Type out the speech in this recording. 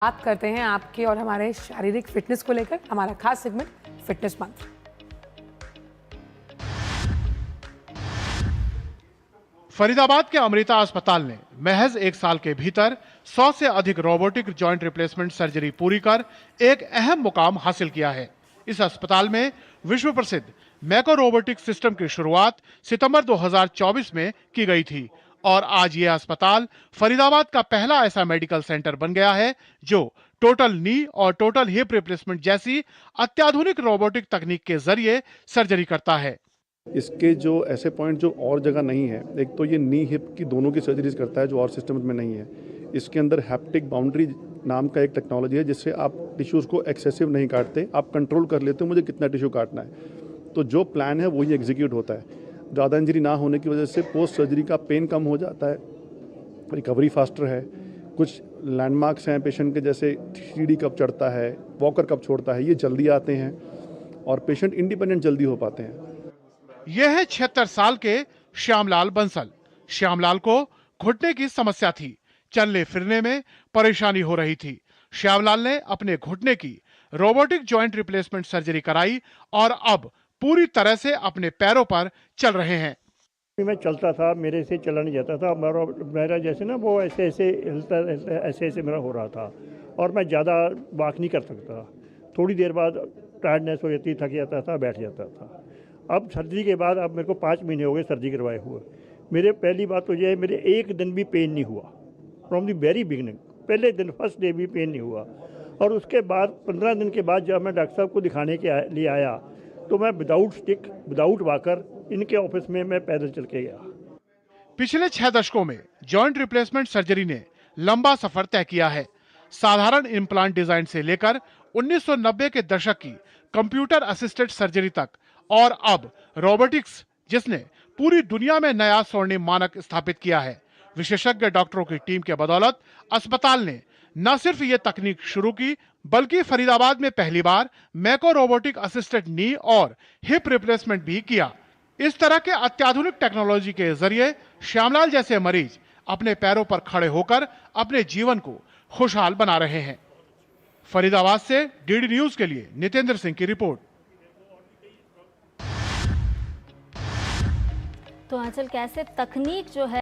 बात करते हैं आपके और हमारे शारीरिक फिटनेस को लेकर, हमारा खास सेगमेंट फिटनेस मंत्र। फरीदाबाद के अमृता अस्पताल ने महज एक साल के भीतर 100 से अधिक रोबोटिक जॉइंट रिप्लेसमेंट सर्जरी पूरी कर एक अहम मुकाम हासिल किया है। इस अस्पताल में विश्व प्रसिद्ध मैको रोबोटिक सिस्टम की शुरुआत सितंबर 2024 में की गई थी और आज यह अस्पताल फरीदाबाद का पहला ऐसा मेडिकल सेंटर बन गया है जो टोटल नी और टोटल हिप रिप्लेसमेंट जैसी अत्याधुनिक रोबोटिक तकनीक के जरिए सर्जरी करता है। इसके जो ऐसे पॉइंट जो और जगह नहीं है, एक तो ये नी हिप की दोनों की सर्जरीज करता है जो और सिस्टम में नहीं है। इसके अंदर हैप्टिक बाउंड्री नाम का एक टेक्नोलॉजी है जिससे आप टिश्यूज़ को एक्सेसिव नहीं काटते, आप कंट्रोल कर लेते हो मुझे कितना टिश्यू काटना है। तो जो प्लान है वही एग्जीक्यूट होता है। ज़्यादा इंजरी ना होने की वजह से पोस्ट सर्जरी का पेन कम हो जाता है, रिकवरी फास्टर है। कुछ लैंडमार्क्स हैं पेशेंट के, जैसे सीढ़ी कब चढ़ता है, वॉकर कब छोड़ता है, ये जल्दी आते हैं और पेशेंट इंडिपेंडेंट जल्दी हो पाते हैं। यह है 76 साल के श्यामलाल बंसल। श्यामलाल को घुटने की समस्या थी, चलने फिरने में परेशानी हो रही थी। श्यामलाल ने अपने घुटने की रोबोटिक जॉइंट रिप्लेसमेंट सर्जरी कराई और अब पूरी तरह से अपने पैरों पर चल रहे हैं। मैं चलता था, मेरे से चला नहीं जाता था, मेरा जैसे ना वो ऐसे ऐसे हिलता ऐसे ऐसे मेरा हो रहा था और मैं ज़्यादा वॉक नहीं कर सकता। थोड़ी देर बाद टायर्डनेस हो जाती, थक जाता था, बैठ जाता था। अब सर्जरी के बाद अब मेरे को 5 महीने हो गए सर्जरी करवाए हुए। मेरे पहली बात तो ये है, मेरे एक दिन भी पेन नहीं हुआ फ्रॉम दी वेरी बिगनिंग। पहले दिन फर्स्ट डे भी पेन नहीं हुआ और उसके बाद 15 दिन के बाद जब मैं डॉक्टर साहब को दिखाने के लिए आया तो मैं विदाउट स्टिक विदाउट वॉकर इनके ऑफिस में मैं पैदल चल के गया। पिछले 6 दशकों में जॉइंट रिप्लेसमेंट सर्जरी ने लंबा सफर तय किया है। साधारण इम्प्लांट डिजाइन से लेकर 1990 के दशक की कंप्यूटर असिस्टेड सर्जरी तक और अब रोबोटिक्स, जिसने पूरी दुनिया में नया स्वर्णिम मानक स्थापित किया है। विशेषज्ञ डॉक्टरों की टीम के बदौलत अस्पताल ने न सिर्फ ये तकनीक शुरू की बल्कि फरीदाबाद में पहली बार मैको रोबोटिक असिस्टेड नी और हिप रिप्लेसमेंट भी किया। इस तरह के अत्याधुनिक टेक्नोलॉजी के जरिए श्यामलाल जैसे मरीज अपने पैरों पर खड़े होकर अपने जीवन को खुशहाल बना रहे हैं। फरीदाबाद से डीडी न्यूज के लिए नितेंद्र सिंह की रिपोर्ट। तो आंचल, कैसे तकनीक जो है